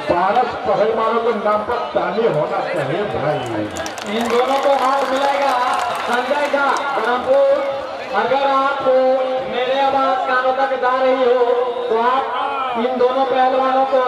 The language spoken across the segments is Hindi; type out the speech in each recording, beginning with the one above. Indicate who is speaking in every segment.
Speaker 1: पारस पहलवानों के नाम पर ताली होना चाहिए भाई।
Speaker 2: इन दोनों को हाथ मिलेगा। संजय झा बरमपुर, अगर आपको मेरे आवाज कानों तक जा रही हो तो आप इन दोनों पहलवानों को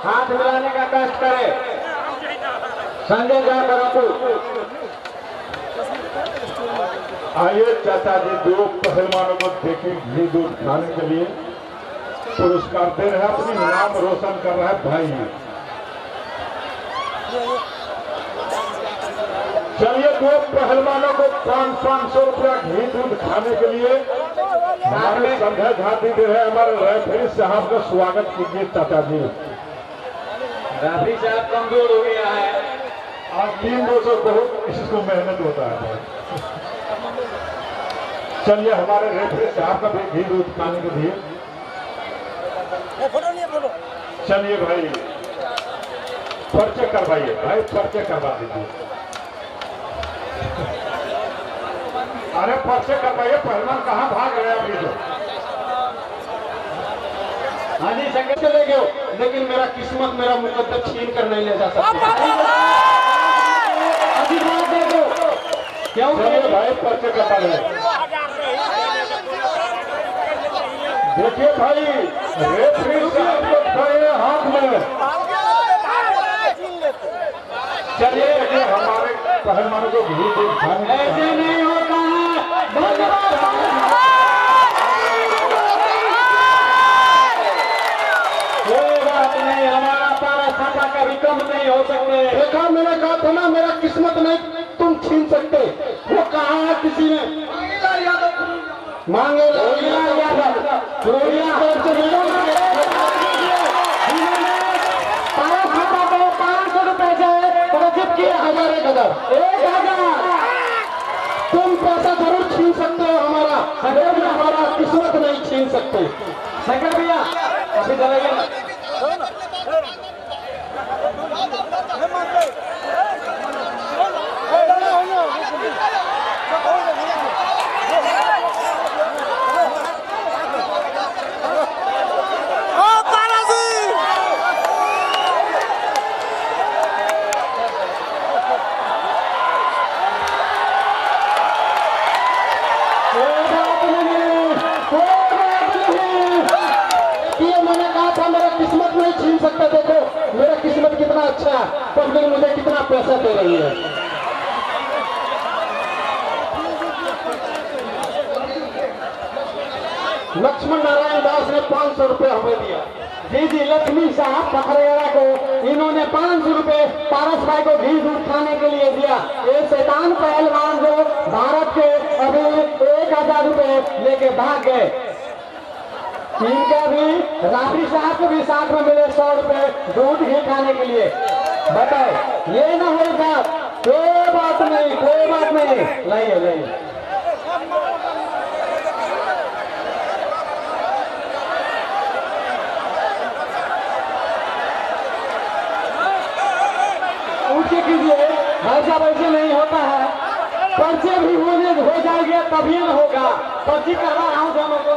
Speaker 2: हाथ मिलाने का कष्ट करें। संजय झा बरमपुर।
Speaker 1: आइए चाचा जी, दो पहलवानों को देखें घी दूध खाने के लिए पुरस्कार दे रहे हैं, अपनी नाम रोशन कर रहा है भाई। चलिए, दो पहलवानों को 500 रुपया घी दूध खाने के लिए हमारे संजय झा दी दे रहे, हमारे रेफरी साहब का स्वागत कीजिए चाचा जी।
Speaker 2: रेफरी साहब कमजोर हो गया है
Speaker 1: और 300 बहुत इसको मेहनत होता है। चलिए, हमारे रेफरी साहब का भी घी दूध खाने के लिए। चलिए भाई, पर्चे करवाइए भाई, पर्चे करवा दीजिए। अरे पर्चे करवाइए, पहलवान कहाँ भाग रहे अभी तो।
Speaker 2: हाँ जी, संगत चले गए, लेकिन मेरा किस्मत मेरा मुकद्दर छीन कर नहीं ले जा सकता। क्यों
Speaker 1: भाई पर्चे करवा रहे। देखिए भाई, रेफरी साहब को खड़े हाथ में। चलिए, हमारे पहलवानों को घी दूध खाने
Speaker 2: ऐसे नहीं होता है। धन्यवाद। कोई बात नहीं, हमारा पारा छापा कभी कम नहीं हो सकते।
Speaker 1: देखा, मैंने कहा था ना, मेरा किस्मत नहीं तुम छीन सकते। वो कहा है किसी ने मांगे तुम पैसा जरूर छीन सकते हो हमारा, अगर हमारा किस्मत नहीं छीन सकते।
Speaker 2: शंकर भैया अभी चलेगा ना।
Speaker 1: किस्मत नहीं छीन सकता। देखो मेरा किस्मत कितना अच्छा है, पब्लिक मुझे कितना पैसा दे रही है। लक्ष्मण नारायण दास ने 500 रुपये हमें दिया।
Speaker 2: जी जी, लक्ष्मी साहब पखरेड़ा को इन्होंने 500 रुपए पारस भाई को घी दूध खाने के लिए दिया। ये शैतान पहलवान जो भारत के अभी 1000 रुपए लेके भाग गए, इनका भी राफी साहब को भी साथ में मिले 100 रुपए दूध घी खाने के लिए। बताओ, ये ना हो साहब, कोई बात नहीं, कोई बात नहीं, लाइए लाइए। ऊँचे कीजिए भाई साहब, ऐसे नहीं होता है। पर्चे भी हो जाएंगे तभी न होगा। पर्ची करवा रहा हूँ दोनों को।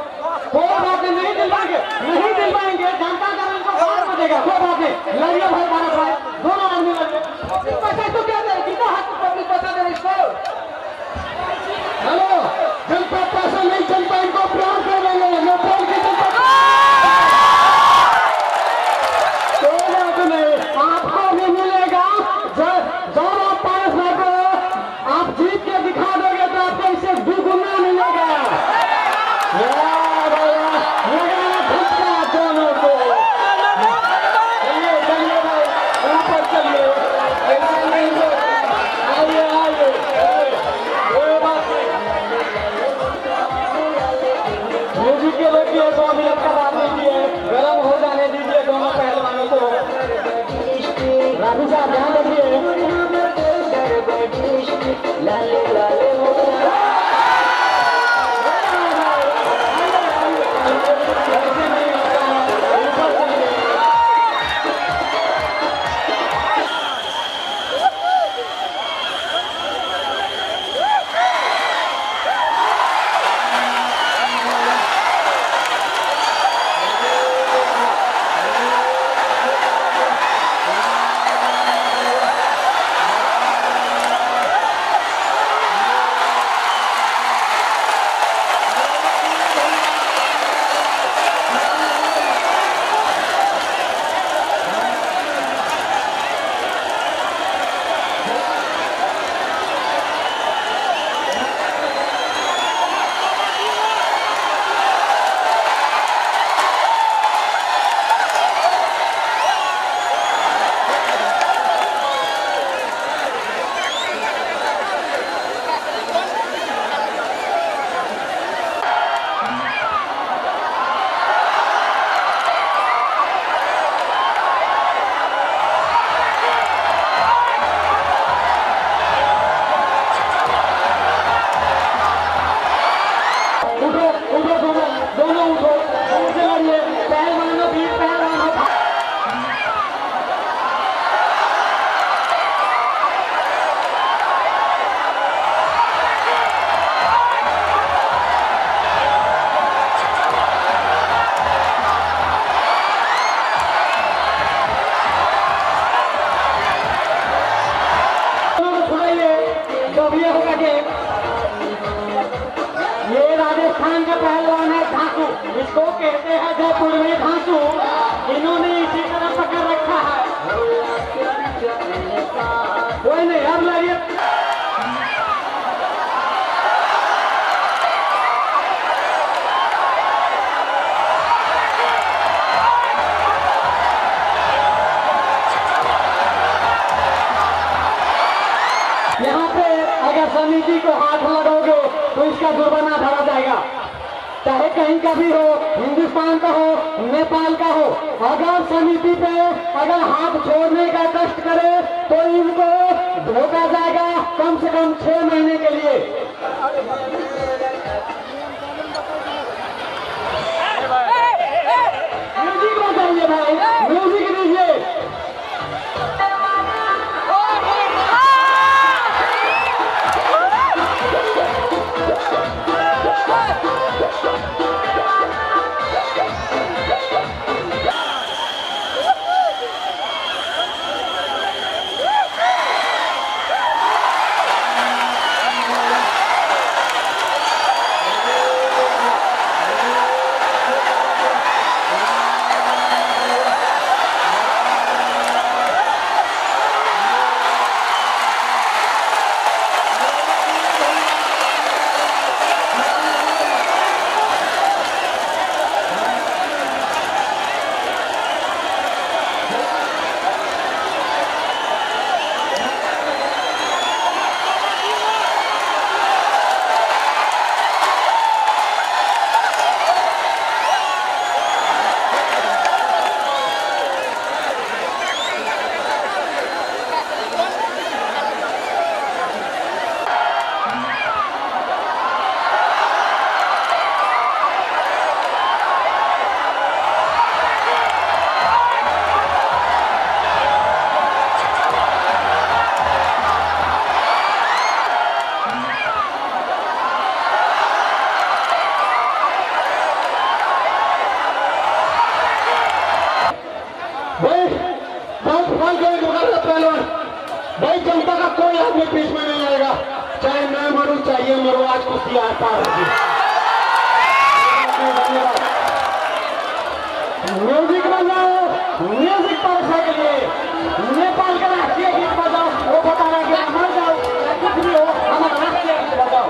Speaker 2: कोई बात नहीं दिलवाएंगे, नहीं दिलवाएंगे, जनता का इनको बाहर हो जाएगा। कोई बात नहीं, लड़िए भाई भारत भाई, दोनों आदमी लड़िए। पैसा तो क्या दे, कितना हाथ पब्लिक पैसा दे इसको।
Speaker 1: हेलो, जनता पैसा नहीं चलता, इनको प्यार कर लेंगे। नेपाल की जनता
Speaker 2: कोई बात नहीं, आपको भी मिलेगा। जब आप पारस भाई को आप जीत के दिखा दोगे तो आपको इससे दुगुना मिलेगा। गरम हो जाने दीजिए दोनों पहलवानों को। राजू साहब ध्यान रखिए। पुरवे खांसू इन्होंने इसी तरह पकड़ रखा है। कोई नहीं अब लड़िए। यहाँ पे अगर समिति को हाथ लगाओगे तो इसका जुर्माना भरा जाएगा, चाहे कहीं का भी हो, हिंदुस्तान का हो, नेपाल का हो। अगर समिति पे अगर हाथ छोड़ने का कष्ट करे तो इनको धोखा जाएगा कम से कम 6 महीने के लिए। म्यूजिक बजाइए भाई, म्यूजिक दीजिए। भाई जनता का कोई आदमी बीच में नहीं आएगा, चाहे मैं मरूं चाहिए मरूं, आज कुश्ती आर पार होगी। धन्यवाद। म्यूजिक बजाओ, म्यूजिक परीक्षा के लिए नेपाल का राष्ट्रीय गीत बजाओ, वो बता रहा कि मर जाओ या कुछ भी हो, हमारा राष्ट्रीय गीत बजाओ।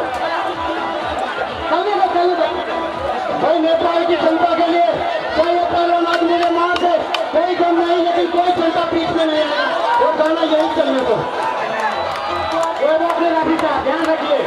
Speaker 2: चलिए भाई, नेपाल की जनता के लिए चाहे पहलवान आदमी ने मार दे, कोई गम नहीं, लेकिन कोई जनता बीच में नहीं आएगा। वो गाना यही चलने को, वो अपने राखी का ध्यान रखिए।